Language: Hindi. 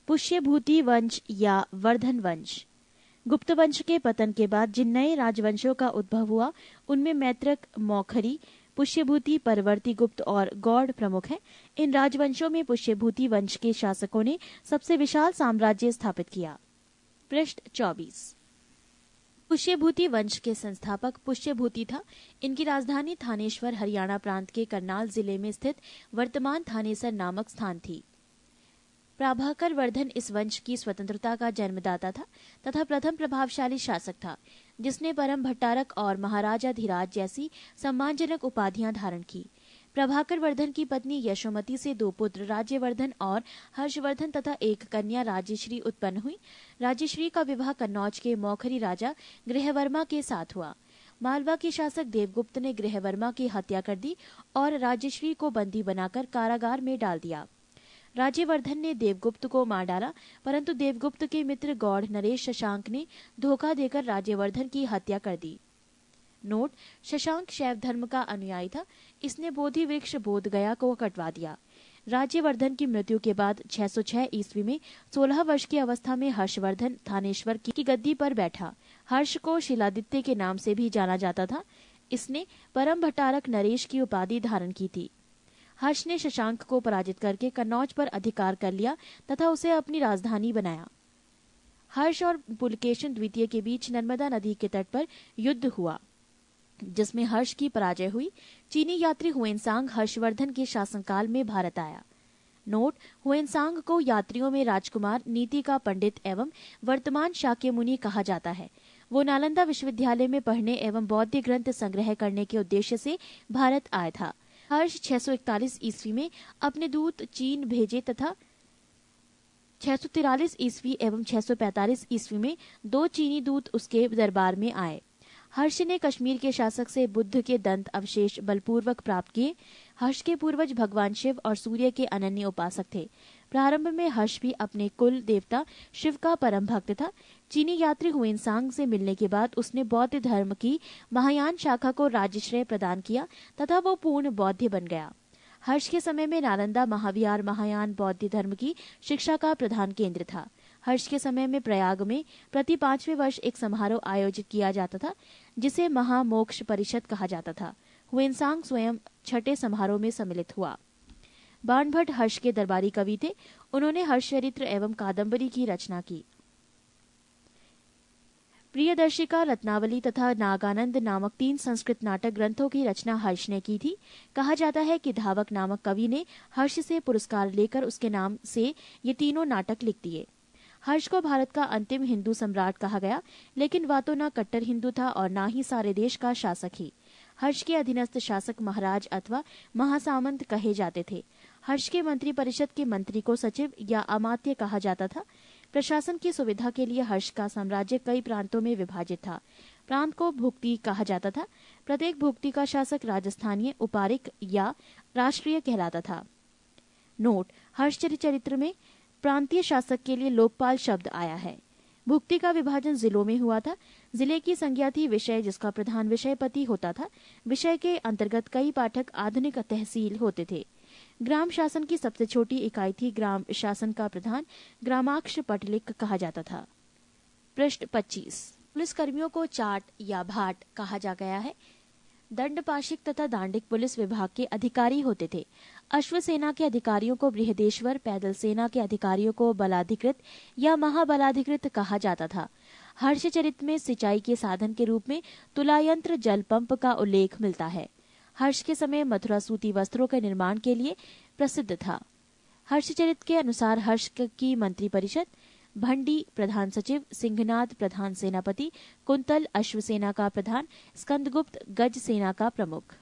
पुष्यभूति वंश या वर्धन वंश। गुप्त वंश के पतन के बाद जिन नए राजवंशों का उद्भव हुआ उनमें मैत्रक, मौखरी, पुष्यभूति, परवर्ती गुप्त और गौड़ प्रमुख हैं। इन राजवंशों में पुष्यभूति वंश के शासकों ने सबसे विशाल साम्राज्य स्थापित किया। पृष्ठ 24। पुष्यभूति वंश के संस्थापक पुष्यभूति था। इनकी राजधानी थानेश्वर हरियाणा प्रांत के करनाल जिले में स्थित वर्तमान थानेसर नामक स्थान थी। प्रभाकर वर्धन इस वंश की स्वतंत्रता का जन्मदाता था तथा प्रथम प्रभावशाली शासक था जिसने परम भट्टारक और महाराजा धीराज जैसी सम्मानजनक उपाधियां धारण की। प्रभाकर वर्धन की पत्नी यशोमती से 2 पुत्र राज्यवर्धन और हर्षवर्धन तथा एक कन्या राज्यश्री उत्पन्न हुई। राज्यश्री का विवाह कन्नौज के मौखरी राजा गृहवर्मा के साथ हुआ। मालवा के शासक देवगुप्त ने गृहवर्मा की हत्या कर दी और राज्यश्री को बंदी बनाकर कारागार में डाल दिया। राज्यवर्धन ने देवगुप्त को मार डाला, परंतु देवगुप्त के मित्र गौड़ नरेश शशांक ने धोखा देकर राज्यवर्धन की हत्या कर दी। नोट: शशांक शैव धर्म का अनुयायी था। इसने बोधि वृक्ष बोध गया को कटवा दिया। राज्यवर्धन की मृत्यु के बाद 606 ईस्वी में 16 वर्ष की अवस्था में हर्षवर्धन थानेश्वर की गद्दी पर बैठा। हर्ष को शिलादित्य के नाम से भी जाना जाता था। इसने परम भट्टारक नरेश की उपाधि धारण की थी। हर्ष ने शशांक को पराजित करके कन्नौज पर अधिकार कर लिया तथा उसे अपनी राजधानी बनाया। हर्ष और पुलकेशन द्वितीय के बीच नर्मदा नदी के तट पर युद्ध हुआ जिसमें हर्ष की पराजय हुई। चीनी यात्री हुएनसांग हर्षवर्धन के शासनकाल में भारत आया। नोट: हुएनसांग को यात्रियों में राजकुमार, नीति का पंडित एवं वर्तमान शाक्य मुनि कहा जाता है। वो नालंदा विश्वविद्यालय में पढ़ने एवं बौद्ध ग्रंथ संग्रह करने के उद्देश्य से भारत आया था। हर्ष 641 ईस्वी में अपने दूत चीन भेजे तथा 643 ईस्वी एवं 645 ईस्वी में 2 चीनी दूत उसके दरबार में आए। हर्ष ने कश्मीर के शासक से बुद्ध के दंत अवशेष बलपूर्वक प्राप्त किए। हर्ष के पूर्वज भगवान शिव और सूर्य के अनन्य उपासक थे। प्रारंभ में हर्ष भी अपने कुल देवता शिव का परम भक्त था। चीनी यात्री हुएनसांग से मिलने के बाद उसने बौद्ध धर्म की महायान शाखा को राज्यश्रेय प्रदान किया तथा वो पूर्ण बौद्ध बन गया। हर्ष के समय में नालंदा महाविहार महायान बौद्ध धर्म की शिक्षा का प्रधान केंद्र था। हर्ष के समय में प्रयाग में प्रति 5वें वर्ष एक समारोह आयोजित किया जाता था जिसे महामोक्ष परिषद कहा जाता था। हुएनसांग स्वयं छठे समारोह में सम्मिलित हुआ। बाणभट्ट हर्ष के दरबारी कवि थे। उन्होंने हर्ष चरित्र एवं कादंबरी की रचना की। प्रियदर्शिका, रत्नावली तथा नागानंद नामक 3 संस्कृत नाटक ग्रंथों की रचना हर्ष ने की थी। कहा जाता है कि धावक नामक कवि ने हर्ष से पुरस्कार लेकर उसके नाम से ये तीनों नाटक लिख दिए। हर्ष को भारत का अंतिम हिंदू सम्राट कहा गया, लेकिन वह तो न कट्टर हिंदू था और न ही सारे देश का शासक ही। हर्ष के अधीनस्थ शासक महाराज अथवा महासामंत कहे जाते थे। हर्ष के मंत्री परिषद के मंत्री को सचिव या अमात्य कहा जाता था। प्रशासन की सुविधा के लिए हर्ष का साम्राज्य कई प्रांतों में विभाजित था। प्रांत को भुक्ति कहा जाता था। प्रत्येक भुक्ति का शासक राजस्थानीय, उपारिक या राष्ट्रीय कहलाता था। नोट: हर्ष चरित्र में प्रांतीय शासक के लिए लोकपाल शब्द आया है। भुक्ति का विभाजन जिलों में हुआ था। जिले की संज्ञा थी विषय, जिसका प्रधान विषयपति होता था। विषय के अंतर्गत कई पाठक आधुनिक तहसील होते थे। ग्राम शासन की सबसे छोटी इकाई थी। ग्राम शासन का प्रधान ग्रामाक्ष पटलिक कहा जाता था। पृष्ठ 25। पुलिस कर्मियों को चाट या भाट कहा जा गया है। दंडपाशिक तथा दांडिक पुलिस विभाग के अधिकारी होते थे। अश्व सेना के अधिकारियों को बृहदेश्वर, पैदल सेना के अधिकारियों को बलाधिकृत या महाबलाधिकृत कहा जाता था। हर्षचरित में सिंचाई के साधन के रूप में तुलायंत्र जल पंप का उल्लेख मिलता है। हर्ष के समय मथुरा सूती वस्त्रों के निर्माण के लिए प्रसिद्ध था। हर्षचरित के अनुसार हर्ष की मंत्री परिषद: भंडी प्रधान सचिव, सिंहनाद प्रधान सेनापति, कुंतल अश्वसेना का प्रधान, स्कंदगुप्त गज सेना का प्रमुख।